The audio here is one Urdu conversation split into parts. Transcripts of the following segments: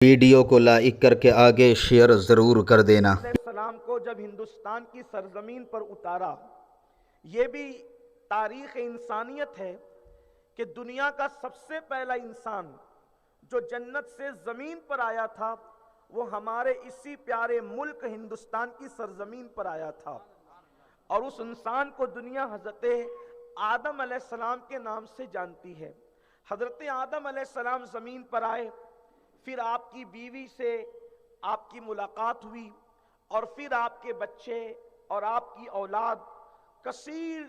ویڈیو کو لائک کر کے آگے شیئر ضرور کر دینا۔ السلام کو جب ہندوستان کی سرزمین پر اتارا، یہ بھی تاریخ انسانیت ہے کہ دنیا کا سب سے پہلا انسان جو جنت سے زمین پر آیا تھا وہ ہمارے اسی پیارے ملک ہندوستان کی سرزمین پر آیا تھا، اور اس انسان کو دنیا حضرت آدم علیہ السلام کے نام سے جانتی ہے۔ حضرت آدم علیہ السلام زمین پر آئے، پھر آپ کی بیوی سے آپ کی ملاقات ہوئی، اور پھر آپ کے بچے اور آپ کی اولاد کثیر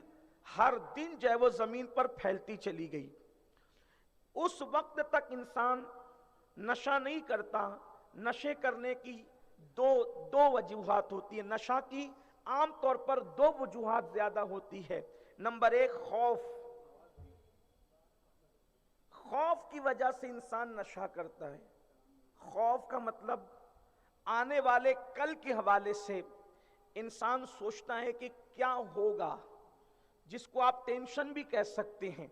ہر دن جو ہے وہ زمین پر پھیلتی چلی گئی۔ اس وقت تک انسان نشہ نہیں کرتا۔ نشے کرنے کی دو وجوہات ہوتی ہیں۔ نشہ کی عام طور پر دو وجوہات زیادہ ہوتی ہے۔ نمبر ایک، خوف کی وجہ سے انسان نشہ کرتا ہے۔ خوف کا مطلب آنے والے کل کے حوالے سے انسان سوچتا ہے کہ کیا ہوگا، جس کو آپ ٹینشن بھی کہہ سکتے ہیں۔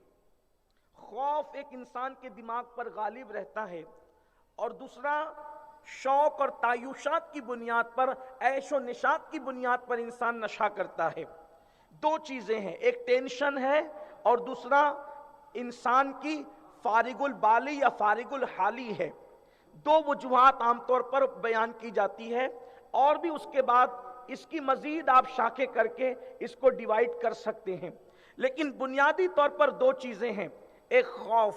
خوف ایک انسان کے دماغ پر غالب رہتا ہے، اور دوسرا شوق اور تعیشات کی بنیاد پر، عیش و نشاط کی بنیاد پر انسان نشہ کرتا ہے۔ دو چیزیں ہیں، ایک ٹینشن ہے اور دوسرا انسان کی فارغ البالی یا فارغ الحالی ہے۔ دو وجوہات عام طور پر بیان کی جاتی ہے، اور بھی اس کے بعد اس کی مزید آپ شاخیں کر کے اس کو ڈیوائیڈ کر سکتے ہیں، لیکن بنیادی طور پر دو چیزیں ہیں۔ ایک خوف،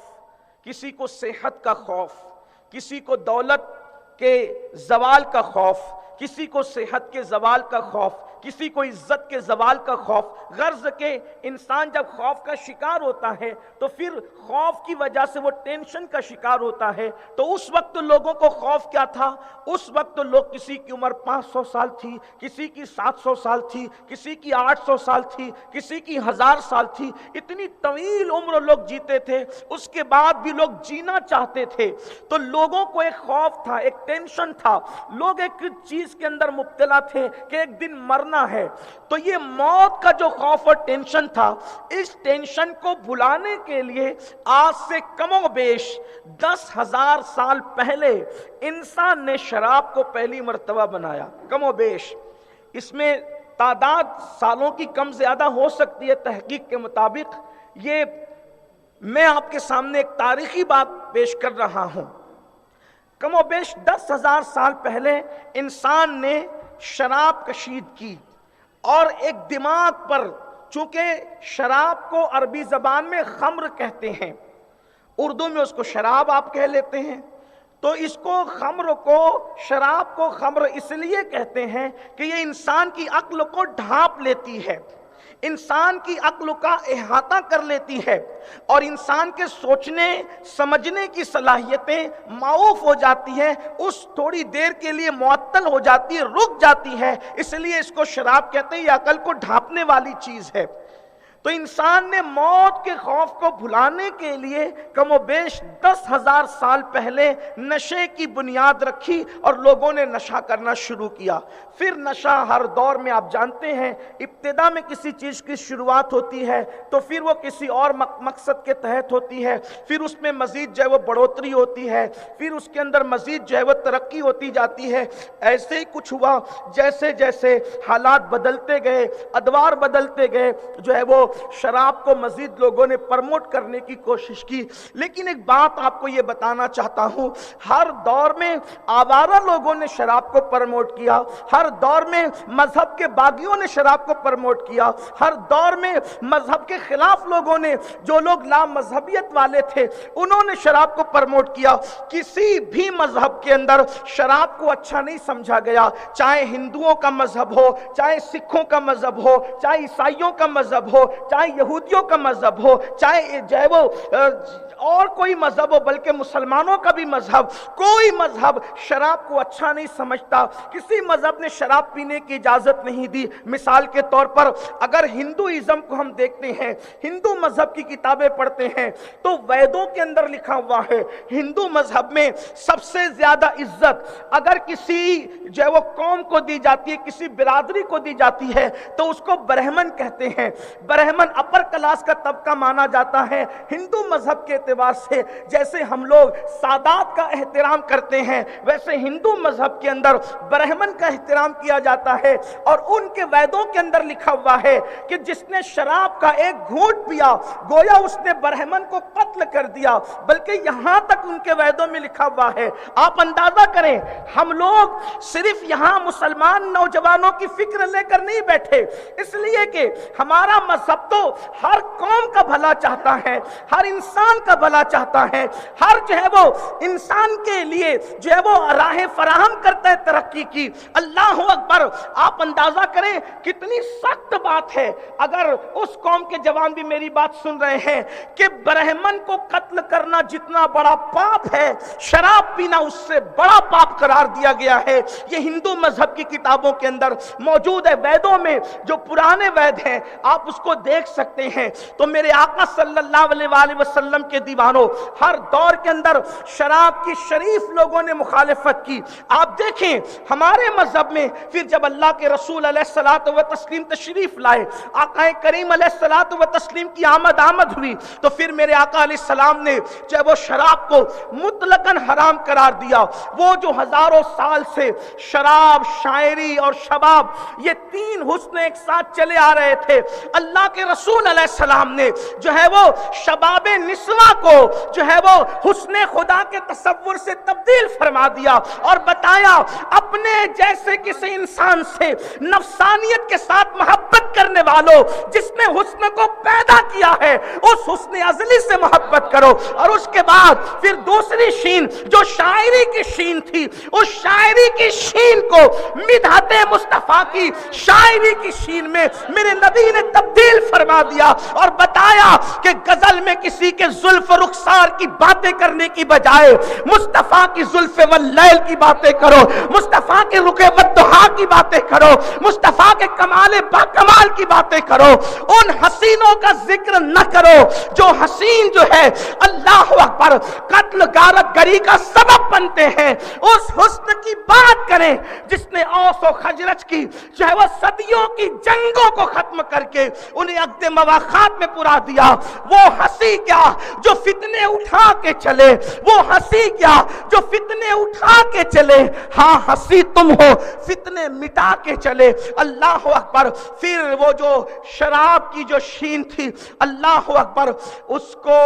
کسی کو صحت کا خوف، کسی کو دولت کے زوال کا خوف، کسی کو صحت کے زوال کا خوف، کسی کو عزت کے زوال کا خوف۔ غرض کہ انسان جب خوف کا شکار ہوتا ہے تو پھر خوف کی وجہ سے وہ ٹینشن کا شکار ہوتا ہے۔ تو اس وقت لوگوں کو خوف کیا تھا؟ اس وقت لوگ، کسی کی عمر 500 سال تھی، کسی کی 700 سال تھی، کسی کی 800 سال تھی، کسی کی 1000 سال تھی۔ اتنی طویل عمر لوگ جیتے تھے، اس کے بعد بھی لوگ جینا چاہتے تھے۔ تو لوگوں کو ایک خوف تھا، ایک ٹینشن تھا، لوگ ایک چیز کے اندر مبتلا تھے کہ ایک دن مرنا ہے۔ تو یہ موت کا جو خوف اور ٹینشن تھا، اس ٹینشن کو بھلانے کے لیے آج سے کم و بیش 10,000 سال پہلے انسان نے شراب کو پہلی مرتبہ بنایا۔ کم و بیش اس میں تعداد سالوں کی کم زیادہ ہو سکتی ہے تحقیق کے مطابق۔ یہ میں آپ کے سامنے ایک تاریخی بات پیش کر رہا ہوں۔ کم و بیش 10,000 سال پہلے انسان نے شراب کشید کی، اور ایک دماغ پر، چونکہ شراب کو عربی زبان میں خمر کہتے ہیں، اردو میں اس کو شراب آپ کہہ لیتے ہیں، تو اس کو خمر کو، شراب کو خمر اس لیے کہتے ہیں کہ یہ انسان کی عقل کو ڈھانپ لیتی ہے، انسان کی عقل کا احاطہ کر لیتی ہے، اور انسان کے سوچنے سمجھنے کی صلاحیتیں معوف ہو جاتی ہیں، اس تھوڑی دیر کے لیے معطل ہو جاتی ہے، رک جاتی ہے۔ اس لیے اس کو شراب کہتے ہیں، یہ عقل کو ڈھانپنے والی چیز ہے۔ تو انسان نے موت کے خوف کو بھلانے کے لیے کم و بیش 10,000 سال پہلے نشے کی بنیاد رکھی، اور لوگوں نے نشہ کرنا شروع کیا۔ پھر نشہ ہر دور میں آپ جانتے ہیں، ابتدا میں کسی چیز کی شروعات ہوتی ہے تو پھر وہ کسی اور مقصد کے تحت ہوتی ہے، پھر اس میں مزید جو ہے وہ بڑھوتری ہوتی ہے، پھر اس کے اندر مزید جو ہے وہ ترقی ہوتی جاتی ہے۔ ایسے ہی کچھ ہوا، جیسے جیسے حالات بدلتے گئے، ادوار بدلتے گئے، جو ہے وہ شراب کو مزید لوگوں نے پرموٹ کرنے کی کوشش کی۔ لیکن ایک بات آپ کو یہ بتانا چاہتا ہوں، ہر دور میں آوارہ لوگوں نے شراب کو پرموٹ کیا، ہر دور میں مذہب کے باغیوں نے شراب کو پرموٹ کیا، ہر دور میں مذہب کے خلاف لوگوں نے، جو لوگ لا مذہبیت والے تھے، انہوں نے شراب کو پرموٹ کیا۔ کسی بھی مذہب کے اندر شراب کو اچھا نہیں سمجھا گیا، چاہے ہندوؤں کا مذہب ہو، چاہے سکھوں کا مذہب ہو، چاہے عیسائیوں کا مذہب ہو، چاہے یہودیوں کا مذہب ہو، چاہے جو ہے وہ اور کوئی مذہب ہو، بلکہ مسلمانوں کا بھی مذہب، کوئی مذہب شراب کو اچھا نہیں سمجھتا۔ کسی مذہب نے شراب پینے کی اجازت نہیں دی۔ مثال کے طور پر اگر ہندوازم کو ہم دیکھتے ہیں، ہندو مذہب کی کتابیں پڑھتے ہیں، تو ویدوں کے اندر لکھا ہوا ہے، ہندو مذہب میں سب سے زیادہ عزت اگر کسی جو ہے وہ قوم کو دی جاتی ہے، کسی برادری کو دی جاتی ہے، تو اس کو برہمن کہتے ہیں۔ برہمن برہمن اپر کلاس کا طبقہ مانا جاتا ہے ہندو مذہب کے اعتبار سے. جیسے ہم لوگ سادات کا احترام کرتے ہیں ویسے ہندو مذہب کے اندر برہمن کا احترام کیا جاتا ہے. اور ان کے ویدوں کے اندر لکھا ہوا ہے کہ جس نے شراب کا ایک گھونٹ پیا گویا اس نے برہمن کو قتل کر دیا. بلکہ یہاں تک ان کے ویدوں میں لکھا ہوا ہے. آپ اندازہ کریں ہم لوگ صرف یہاں مسلمان نوجوانوں کی فکر لے کر نہیں بیٹھے, اس لیے کہ ہمارا مذہب تو ہر قوم کا بھلا چاہتا ہے, ہر انسان کا بھلا چاہتا ہے, ہر جو ہے وہ انسان کے لیے جو ہے وہ راہ فراہم کرتا ہے ترقی کی. اللہ اکبر. آپ اندازہ کریں کتنی سخت بات ہے. اگر اس قوم کے جوان بھی میری بات سن رہے ہیں کہ برہمن کو قتل کرنا جتنا بڑا پاپ ہے شراب پینا اس سے بڑا پاپ قرار دیا گیا ہے. یہ ہندو مذہب کی کتابوں کے اندر موجود ہے. ویدوں میں جو پرانے وید ہیں آپ اس کو دیکھ سکتے ہیں. تو میرے آقا صلی اللہ علیہ وآلہ وسلم کے دیوانوں ہر دور کے اندر شراب کی شریف لوگوں نے مخالفت کی. آپ دیکھیں ہمارے مذہب میں پھر جب اللہ کے رسول علیہ الصلوۃ والتسلیم تشریف لائے, آقا کریم علیہ الصلوۃ والتسلیم کی آمد ہوئی تو پھر میرے آقا علیہ السلام نے جب وہ شراب کو مطلقاً حرام قرار دیا. وہ جو ہزاروں سال سے شراب, شاعری اور شباب یہ تین حسن ایک ساتھ چلے آ رہے تھے, اللہ کے رسول علیہ السلام نے جو ہے وہ شباب نسواں کو جو ہے وہ حسن خدا کے تصور سے تبدیل فرما دیا اور بتایا اپنے جیسے کسی انسان سے نفسانیت کے ساتھ محبت کرنے والوں جس نے حسن کو پیدا کیا ہے اس حسن ازلی سے محبت کرو. اور اس کے بعد پھر دوسری شین جو شاعری کی شین تھی اس شاعری کی شین کو مدحت مصطفیٰ کی شاعری کی شین میں میرے نبی نے تبدیل فرما دیا اور بتایا کہ غزل میں کسی کے زلف رخسار کی باتیں کرنے کی بجائے مصطفیٰ کی زلف واللیل کی باتیں کرو, مصطفیٰ کے رخ والضحیٰ کی باتیں کرو, مصطفیٰ کے کمال با کمال کی باتیں کرو. ان حسینوں کا ذکر نہ کرو جو حسین جو ہے اللہ اکبر قتل غارت گری کا سبب بنتے ہیں. اس حسن کی بات کریں جس نے اوس و خزرج کی جو ہے وہ صدیوں کی جنگوں کو ختم کر کے انہیں عقد مواخات میں پورا دیا. وہ ہنسی کیا جو فتنے اٹھا کے چلے, وہ ہنسی کیا جو فتنے اٹھا کے چلے, ہاں ہنسی تم ہو فتنے مٹا کے چلے. اللہ اکبر. پھر وہ جو شراب کی جو شین تھی اللہ اکبر اس کو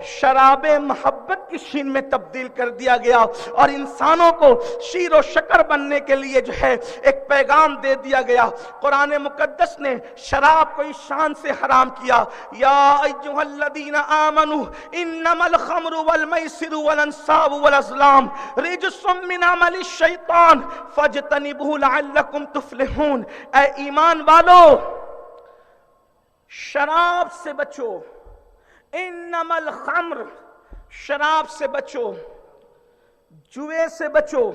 شراب محبت کی شین میں تبدیل کر دیا گیا اور انسانوں کو شیر و شکر بننے کے لیے جو ہے ایک پیغام دے دیا گیا. قرآن مقدس نے شراب کو اس شان سے حرام کیا, یا ایھا الذین آمنوا انما الخمر والمیسر والانصاب والازلام رجس من عمل الشیطان فاجتنبوہ لعلکم تفلحون. اے ایمان والو شراب سے بچو, انما الخمر شراب سے بچو, جوے سے بچو,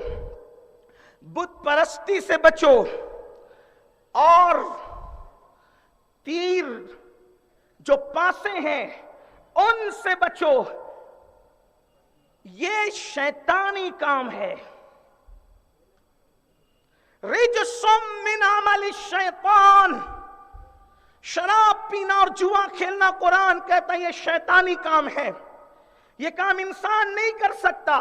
بت پرستی سے بچو, اور تیر جو پاسے ہیں ان سے بچو. یہ شیطانی کام ہے. رجس من عمل الشیطان. شراب پینا اور جوا کھیلنا قرآن کہتا ہے یہ شیطانی کام ہے, یہ کام انسان نہیں کر سکتا.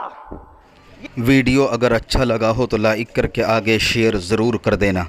ویڈیو اگر اچھا لگا ہو تو لائک کر کے آگے شیئر ضرور کر دینا.